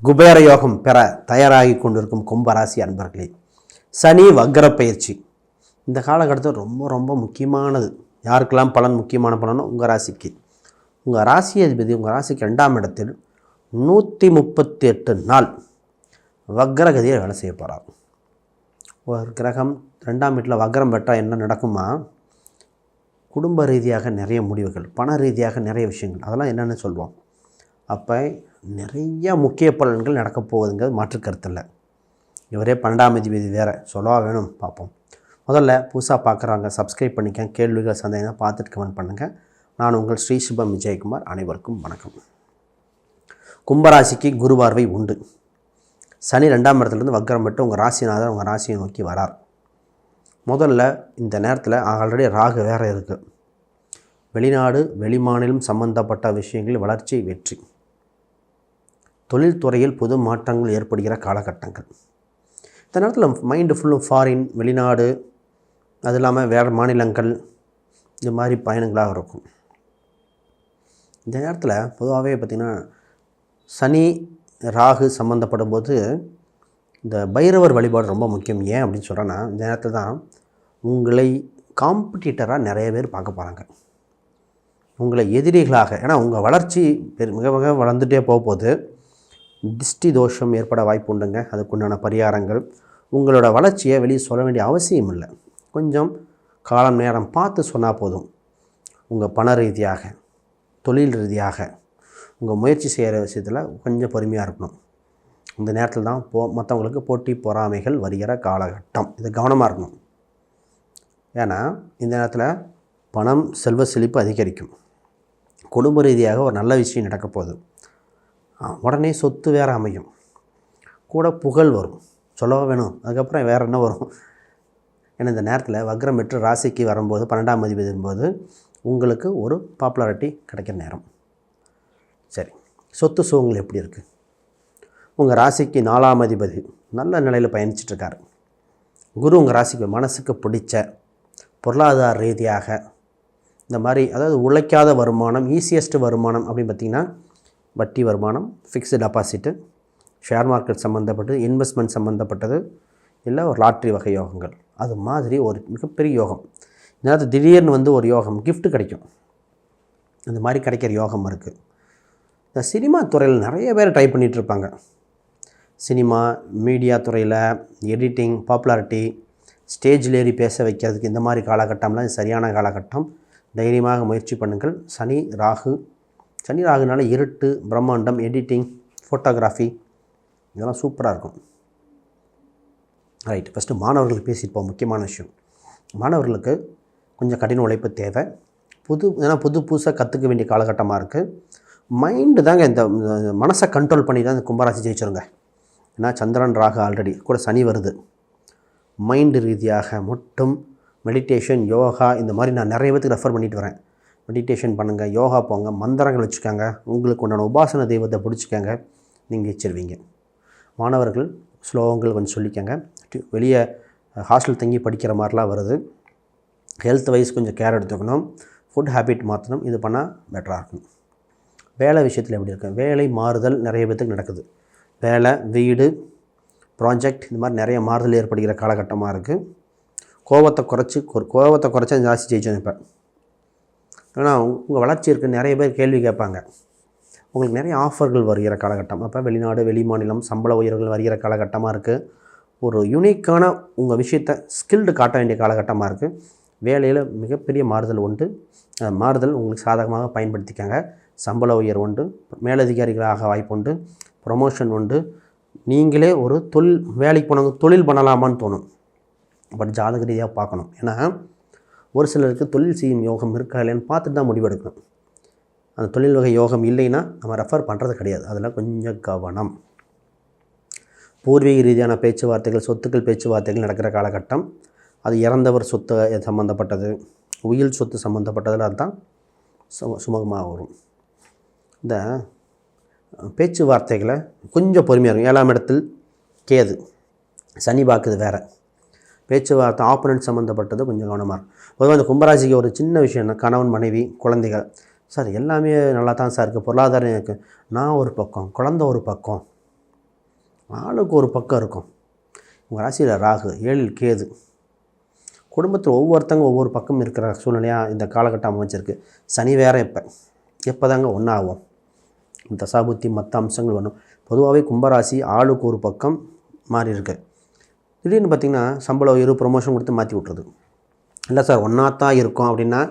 குபேர யோகம் பெற தயாராகி கொண்டிருக்கும் கும்பராசி அன்பர்களே, சனி வக்ர பயிற்சி இந்த காலகட்டத்தில் ரொம்ப ரொம்ப முக்கியமானது. யாருக்கெல்லாம் பலன் முக்கியமான பலனோ உங்கள் ராசிக்கு. உங்கள் ராசி அதிபதி உங்கள் ராசிக்கு 2ஆம் இடத்தில் 138 நாள் வக்ரகதியை வேலை செய்ய போகிறார். ஒரு கிரகம் 2ஆம் வீட்டில் வக்ரம் பெற்றால் என்ன நடக்குமா? குடும்ப ரீதியாக நிறைய முடிவுகள், பண ரீதியாக நிறைய விஷயங்கள், அதெல்லாம் என்னென்னு சொல்லுவோம். அப்போ நிறைய முக்கிய பலன்கள் நடக்கப் போகுதுங்கிறது மாற்று கருத்தில். இவரே 12ஆம் அதிபதி வேறு சொல்லவா வேணும்? பார்ப்போம். முதல்ல புதுசாக பார்க்குறாங்க, சப்ஸ்கிரைப் பண்ணிக்கங்க. கேள்விகள் சந்தேகம் பார்த்துட்டு கமெண்ட் பண்ணுங்கள். நான் உங்கள் ஸ்ரீ சுபம் விஜயகுமார். அனைவருக்கும் வணக்கம். கும்பராசிக்கு குரு பார்வை உண்டு. சனி 2ஆம் இடத்துலேருந்து வக்ரம் பெற்று உங்கள் ராசிநாதர் உங்கள் ராசியை நோக்கி வரார். முதல்ல இந்த நேரத்தில் ஆல்ரெடி ராகு வேறு இருக்குது. வெளிநாடு வெளிமாநிலம் சம்பந்தப்பட்ட விஷயங்களில் வளர்ச்சி, வெற்றி, தொழில்துறையில் புது மாற்றங்கள் ஏற்படுகிற காலகட்டங்கள். இந்த நேரத்தில் மைண்டு ஃபுல்லும் ஃபாரின், வெளிநாடு, அது இல்லாமல் வேறு மாநிலங்கள், இந்த மாதிரி பயணங்களாக இருக்கும். இந்த நேரத்தில் பொதுவாகவே பார்த்திங்கன்னா சனி ராகு சம்மந்தப்படும் போது இந்த பைரவர் வழிபாடு ரொம்ப முக்கியம். ஏன் அப்படின்னு சொல்கிறேன்னா, இந்த நேரத்தில் தான் உங்களை காம்படிட்டராக நிறைய பேர் பார்க்க போகிறாங்க, உங்களை எதிரிகளாக. ஏன்னா உங்கள் வளர்ச்சி மிக மிக வளர்ந்துட்டே போகும்போது திஷ்டி தோஷம் ஏற்பட வாய்ப்பு உண்டுங்க. அதுக்குண்டான பரிகாரங்கள், உங்களோட வளர்ச்சியை வெளியே சொல்ல வேண்டிய அவசியம் இல்லை. கொஞ்சம் காலம் நேரம் பார்த்து சொன்னால் போதும். உங்கள் பண ரீதியாக, தொழில் ரீதியாக, உங்கள் முயற்சி செய்கிற விஷயத்தில் கொஞ்சம் பொறுமையாக இருக்கணும். இந்த நேரத்தில் தான் மற்றவங்களுக்கு போட்டி பொறாமைகள் வருகிற காலகட்டம். இது கவனமாக இருக்கணும். ஏன்னா இந்த நேரத்தில் பணம், செல்வ செழிப்பு அதிகரிக்கும். குடும்ப ரீதியாக ஒரு நல்ல விஷயம் நடக்க போகுது. உடனே சொத்து வேறு அமையும், கூட புகழ் வரும், சொல்லவா வேணும். அதுக்கப்புறம் வேறு என்ன வரும்? ஏன்னா இந்த நேரத்தில் வக்ரம் பெற்று ராசிக்கு வரும்போது 12ஆம் அதிபதி வரும்போது உங்களுக்கு ஒரு பாப்புலாரிட்டி கிடைக்கிற நேரம். சரி, சொத்து சுகங்கள் எப்படி இருக்குது? உங்கள் ராசிக்கு 4ஆம் அதிபதி நல்ல நிலையில் பயணிச்சிட்ருக்காரு. குரு உங்கள் ராசிக்கு மனசுக்கு பிடிச்ச பொருளாதார ரீதியாக இந்த மாதிரி, அதாவது உழைக்காத வருமானம், ஈஸியஸ்ட் வருமானம் அப்படின்னு பார்த்திங்கன்னா வட்டி வருமானம், ஃபிக்ஸ்டு டெபாசிட்டு, ஷேர் மார்க்கெட் சம்மந்தப்பட்டது, இன்வெஸ்ட்மெண்ட் சம்மந்தப்பட்டது, இல்லை ஒரு லாட்ரி வகை யோகங்கள், அது மாதிரி ஒரு மிகப்பெரிய யோகம். இந்த திடீர்னு ஒரு யோகம் கிஃப்ட் கிடைக்கும். அந்த மாதிரி கிடைக்கிற யோகம் இருக்குது. இந்த சினிமா துறையில் நிறைய பேர் ட்ரை பண்ணிகிட்ருப்பாங்க. சினிமா, மீடியா துறையில் எடிட்டிங், பாப்புலாரிட்டி, ஸ்டேஜில் ஏறி பேச வைக்கிறதுக்கு இந்த மாதிரி காலகட்டம்லாம் சரியான காலகட்டம். தைரியமாக முயற்சி பண்ணுங்கள். சனி ராகுனால இருட்டு, பிரம்மாண்டம், எடிட்டிங், ஃபோட்டோகிராஃபி இதெல்லாம் சூப்பராக இருக்கும். ரைட், ஃபஸ்ட்டு மாணவர்களுக்கு பேசியிருப்போம். முக்கியமான விஷயம், மாணவர்களுக்கு கொஞ்சம் கடின உழைப்பு தேவை. ஏன்னா புதுசாக கற்றுக்க வேண்டிய காலகட்டமாக இருக்குது. மைண்டு தாங்க, இந்த மனசை கண்ட்ரோல் பண்ணி தான் இந்த கும்பராசி ஜெயிச்சிருங்க. ஏன்னா சந்திரன் ராகு ஆல்ரெடி கூட சனி வருது. மைண்டு ரீதியாக மட்டும் மெடிடேஷன், யோகா, இந்த மாதிரி நான் நிறைய பேருக்கு ரெஃபர் பண்ணிட்டு வரேன். மெடிடேஷன் பண்ணுங்கள், யோகா போங்க, மந்திரங்கள் வச்சுக்கோங்க, உங்களுக்கு உண்டான உபாசன தெய்வத்தை பிடிச்சிக்கோங்க, நீங்கள் வச்சிருவீங்க. மாணவர்கள் ஸ்லோகங்கள் கொஞ்சம் சொல்லிக்கோங்க. வெளியே ஹாஸ்டல் தங்கி படிக்கிற மாதிரிலாம் வருது. ஹெல்த் வைஸ் கொஞ்சம் கேர் எடுத்துக்கணும். ஃபுட் ஹேபிட் மாற்றணும். இது பண்ணால் பெட்டராக இருக்கும். வேலை விஷயத்தில் எப்படி இருக்குது? வேலை மாறுதல் நிறைய பேருக்கு நடக்குது. வேலை, வீடு, ப்ராஜெக்ட், இந்த மாதிரி நிறைய மாறுதல் ஏற்படுகிற காலகட்டமாக இருக்குது. கோபத்தை குறைச்சி ஜாஸ்தி ஜெயிச்சோம். இப்போ ஏன்னா உங்கள் வளர்ச்சி இருக்குது. நிறைய பேர் கேள்வி கேட்பாங்க. உங்களுக்கு நிறைய ஆஃபர்கள் வருகிற காலகட்டம். அப்போ வெளிநாடு வெளிமாநிலம் சம்பள உயர்வுகள் வருகிற காலகட்டமாக இருக்குது. ஒரு யூனிக்கான உங்கள் விஷயத்தை ஸ்கில்டு காட்ட வேண்டிய காலகட்டமாக இருக்குது. வேலையில் மிகப்பெரிய மாறுதல் உண்டு. மாறுதல் உங்களுக்கு சாதகமாக பயன்படுத்திக்கங்க. சம்பள உயர்வு உண்டு, மேலதிகாரிகளாக வாய்ப்பு உண்டு, ப்ரொமோஷன் உண்டு. நீங்களே ஒரு வேலைக்கு போனவங்க தொழில் பண்ணலாமான்னு தோணும். பட் ஜாதக ரீதியாக பார்க்கணும். ஏன்னா ஒரு சிலருக்கு தொழில் செய்யும் யோகம் இருக்கா இல்லைன்னு பார்த்துட்டு தான் முடிவெடுக்கணும். அந்த தொழில் வகை யோகம் இல்லைன்னா நம்ம ரெஃபர் பண்ணுறது கிடையாது. அதில் கொஞ்சம் கவனம். பூர்வீக ரீதியான பேச்சுவார்த்தைகள், சொத்துக்கள் பேச்சுவார்த்தைகள் நடக்கிற காலகட்டம். அது இறந்தவர் சொத்து சம்மந்தப்பட்டது, உயில் சொத்து சம்மந்தப்பட்டதில் அதுதான் சுமூகமாக வரும். இந்த பேச்சுவார்த்தைகளை கொஞ்சம் பொறுமையாக இருக்கும். 7ஆம் இடத்தில் கேது, சனி பார்க்குது வேறு. பேச்சுவார்த்தை ஆப்போனன்ட் சம்மந்தப்பட்டது கொஞ்சம் கவனமாக இருக்கும். பொதுவாக இந்த கும்பராசிக்கு ஒரு சின்ன விஷயம், கணவன் மனைவி குழந்தைகள், சார் எல்லாமே நல்லா தான் சார் இருக்குது, பொருளாதாரம் இருக்குது, நான் ஒரு பக்கம், குழந்தை ஒரு பக்கம், ஆளுக்கு ஒரு பக்கம் இருக்கும். உங்கள் ராசியில் ராகு, 7 கேது. குடும்பத்தில் ஒவ்வொருத்தங்க ஒவ்வொரு பக்கம் இருக்கிற சூழ்நிலையாக இந்த காலகட்டம் அமைச்சிருக்கு. சனி வேறு எப்போ தாங்க ஒன்றாகும். தசாபுத்தி மற்ற அம்சங்கள் வேணும். பொதுவாகவே கும்பராசி ஆளுக்கு ஒரு பக்கம் மாறி இருக்கு. திடீர்னு பார்த்திங்கன்னா சம்பளம் ப்ரொமோஷன் கொடுத்து மாற்றி விட்றது. இல்லை சார் ஒன்றா தான் இருக்கும் அப்படின்னா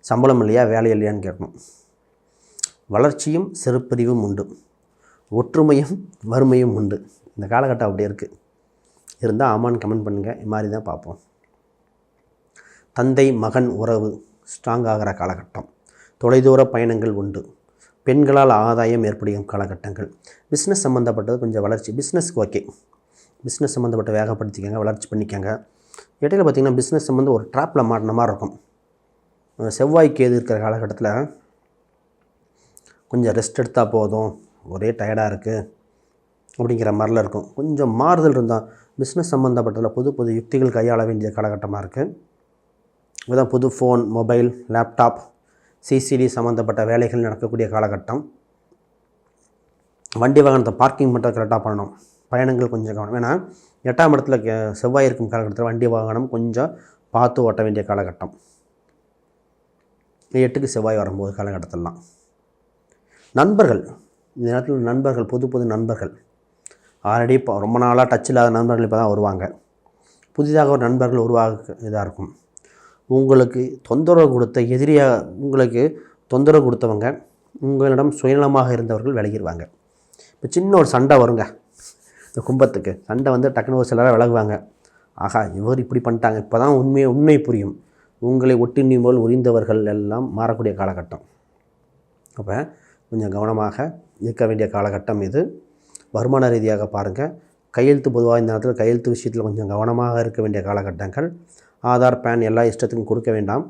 சம்பளம் இல்லையா வேலை இல்லையான்னு கேட்கணும். வளர்ச்சியும் சிறுபிரிவும் உண்டு, ஒற்றுமையும் வறுமையும் உண்டு. இந்த காலகட்டம் அப்படி இருக்குது. இருந்தால் ஆமான்னு கமெண்ட் பண்ணுங்கள். இது மாதிரி தான் பார்ப்போம். தந்தை மகன் உறவு ஸ்ட்ராங் ஆகிற காலகட்டம். தொலைதூர பயணங்கள் உண்டு. பெண்களால் ஆதாயம் ஏற்படும் காலகட்டங்கள். பிஸ்னஸ் சம்மந்தப்பட்டது கொஞ்சம் வளர்ச்சி. பிஸ்னஸ்க்கு ஓகே, பிஸ்னஸ் சம்மந்தப்பட்ட வேகப்படுத்திக்கங்க, வளர்ச்சி பண்ணிக்கங்க. இடையில பார்த்திங்கன்னா பிஸ்னஸ் சம்மந்தம் ஒரு ட்ராப்பில் மாட்டின மாதிரி இருக்கும். செவ்வாய்க்கு எது இருக்கிற காலகட்டத்தில் கொஞ்சம் ரெஸ்ட் எடுத்தால் போதும், ஒரே டயர்டாக இருக்குது அப்படிங்கிற மாதிரிலாம் இருக்கும். கொஞ்சம் மாறுதல் இருந்தால் பிஸ்னஸ் சம்மந்தப்பட்டதில் புது புது யுக்திகள் கையாள வேண்டிய காலகட்டமாக இருக்குது. இதுதான் புது ஃபோன், மொபைல், லேப்டாப், சிசிடி சம்மந்தப்பட்ட வேலைகள் நடக்கக்கூடிய காலகட்டம். வண்டி வாகனத்தை பார்க்கிங் பண்ணுறது கரெக்டாக பண்ணணும். பயணங்கள் கொஞ்சம் கவனம். ஏன்னா 8ஆம் இடத்துல செவ்வாய் இருக்கும் காலகட்டத்தில் வண்டி வாகனம் கொஞ்சம் பார்த்து ஓட்ட வேண்டிய காலகட்டம். 8க்கு செவ்வாய் வரும்போது காலகட்டத்திலலாம். நண்பர்கள், இந்த நேரத்தில் நண்பர்கள், புது புது நண்பர்கள், ஆல்ரெடி இப்போ ரொம்ப நாளாக டச் இல்லாத நண்பர்கள் இப்போ தான் வருவாங்க. புதிதாக ஒரு நண்பர்கள் உருவாக இதாக இருக்கும். உங்களுக்கு தொந்தரவு கொடுத்த எதிரியாக உங்களுக்கு தொந்தரவு கொடுத்தவங்க, உங்களிடம் சுயநலமாக இருந்தவர்கள் விலகிடுவாங்க. இப்போ சின்ன ஒரு சண்டை வருங்க, இந்த கும்பத்துக்கு சண்டை வந்து டக்குன்னு ஒரு சிலராக விலகுவாங்க. ஆகா இவர் இப்படி பண்ணிட்டாங்க, இப்போ தான் உண்மை புரியும். உங்களை ஒட்டினி போல் உரிந்தவர்கள் எல்லாம் மாறக்கூடிய காலகட்டம். அப்போ கொஞ்சம் கவனமாக இருக்க வேண்டிய காலகட்டம் இது. வருமான ரீதியாக பாருங்கள். கையெழுத்து பொதுவாக இந்த நேரத்தில் கையெழுத்து விஷயத்தில் கொஞ்சம் கவனமாக இருக்க வேண்டிய காலகட்டங்கள். ஆதார், பேன் எல்லா இஷ்டத்துக்கும் கொடுக்க வேண்டாம்.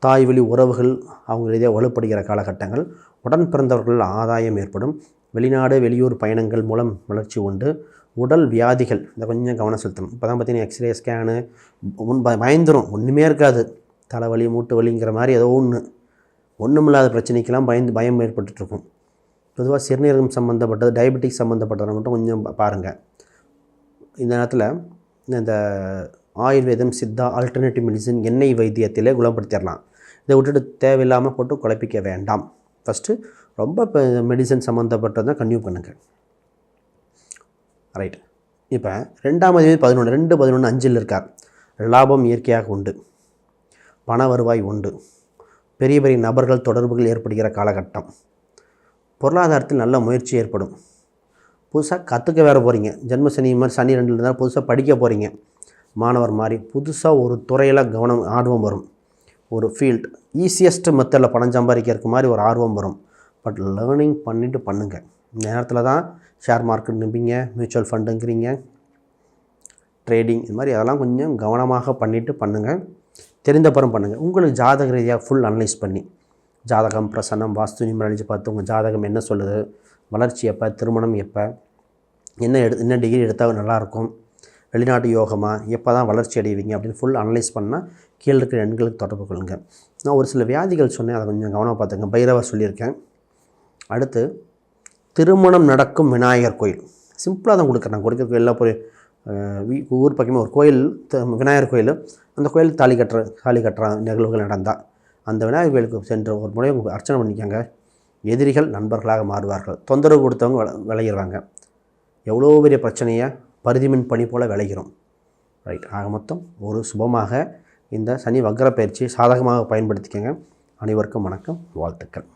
தாய் வழி உறவுகள் அவங்க ரீதியாக வலுப்படுகிற காலகட்டங்கள். உடன் பிறந்தவர்கள் ஆதாயம் ஏற்படும். வெளிநாடு வெளியூர் பயணங்கள் மூலம் வளர்ச்சி உண்டு. உடல் வியாதிகள் இதை கொஞ்சம் கவனம் செலுத்தணும். இப்போ தான் பார்த்திங்கன்னா எக்ஸ்ரே ஸ்கேனு பயந்துடும், ஒன்றுமே இருக்காது. தலைவலி மூட்டு வலிங்கிற மாதிரி ஏதோ ஒன்றுமில்லாத பிரச்சனைக்கெல்லாம் பயம் ஏற்பட்டுருக்கும். பொதுவாக சிறுநீரகம் சம்மந்தப்பட்டது, டயபெட்டிக்ஸ் சம்மந்தப்பட்டதை மட்டும் கொஞ்சம் பாருங்கள். இந்த நேரத்தில் இந்த ஆயுர்வேதம், சித்தா, ஆல்டர்னேட்டிவ் மெடிசன், எண்ணெய் வைத்தியத்திலே குணப்படுத்திடலாம். இதை விட்டுட்டு தேவையில்லாமல் போட்டு குழப்பிக்க வேண்டாம். ஃபஸ்ட்டு ரொம்ப மெடிசன் சம்மந்தப்பட்டது தான் கன்டினியூ பண்ணுங்கள். ரைட். இப்போ 2ஆம் அதிபதி 11, 2, 11, 5 இருக்கார். லாபம் இயற்கையாக உண்டு. பண வருவாய் உண்டு. பெரிய பெரிய நபர்கள் தொடர்புகள் ஏற்படுகிற காலகட்டம். பொருளாதாரத்தில் நல்ல முயற்சி ஏற்படும். புதுசாக கற்றுக்க வேறு போகிறீங்க. ஜென்ம சனி மாதிரி சனி 2 இருந்தால் புதுசாக படிக்க போகிறீங்க. மாணவர் மாதிரி புதுசாக ஒரு துறையில் ஆர்வம் வரும். ஒரு ஃபீல்டு ஈஸியஸ்ட் மெத்தடில் பணம் சம்பாதிக்கிறதுக்கு மாதிரி ஒரு ஆர்வம் வரும். பட் லேர்னிங் பண்ணிவிட்டு பண்ணுங்கள். இந்த நேரத்தில் தான் ஷேர் மார்க்கெட் நம்பிங்க, மியூச்சுவல் ஃபண்டுங்கிறீங்க, ட்ரேடிங், இது மாதிரி அதெல்லாம் கொஞ்சம் கவனமாக பண்ணிவிட்டு பண்ணுங்கள். தெரிந்தப்புறம் பண்ணுங்கள். உங்களுக்கு ஜாதக ரீதியாக ஃபுல் அனலைஸ் பண்ணி ஜாதகம், பிரசன்னம், வாஸ்து, நியூமராலஜி பார்த்து உங்கள் ஜாதகம் என்ன சொல்லுது, வளர்ச்சி எப்போ, திருமணம் எப்போ, என்ன டிகிரி எடுத்தால் நல்லாயிருக்கும், வெளிநாட்டு யோகமா, எப்போ தான் வளர்ச்சி அடைவீங்க அப்படின்னு ஃபுல் அனலைஸ் பண்ணால் கீழே இருக்கிற எண்களுக்கு தொடர்பு கொள்ளுங்கள். நான் ஒரு சில வியாதிகள் சொன்னேன், அதை கொஞ்சம் கவனமாக பார்த்துங்க. பைரவர் சொல்லியிருக்கேன். அடுத்து திருமணம் நடக்கும் விநாயகர் கோயில். சிம்பிளாக தான் கொடுக்குறேன். நான் கொடுக்குற எல்லா ஊர் பக்கமே ஒரு கோயில், விநாயகர் கோயில். அந்த கோயில் தாலி கட்டுற நிகழ்வுகள் நடந்தால் அந்த விநாயகர் கோயிலுக்கு சென்று ஒரு முறை அர்ச்சனை பண்ணிக்கோங்க. எதிரிகள் நண்பர்களாக மாறுவார்கள். தொந்தரவு கொடுத்தவங்க விளையிடுவாங்க. எவ்வளோ பெரிய பிரச்சனையை பரிதிமின் பணி போல் விளைகிறோம். ரைட். ஆக மொத்தம் ஒரு சுபமாக இந்த சனி வக்ர பயிற்சியை சாதகமாக பயன்படுத்திக்கங்க. அனைவருக்கும் வணக்கம், வாழ்த்துக்கள்.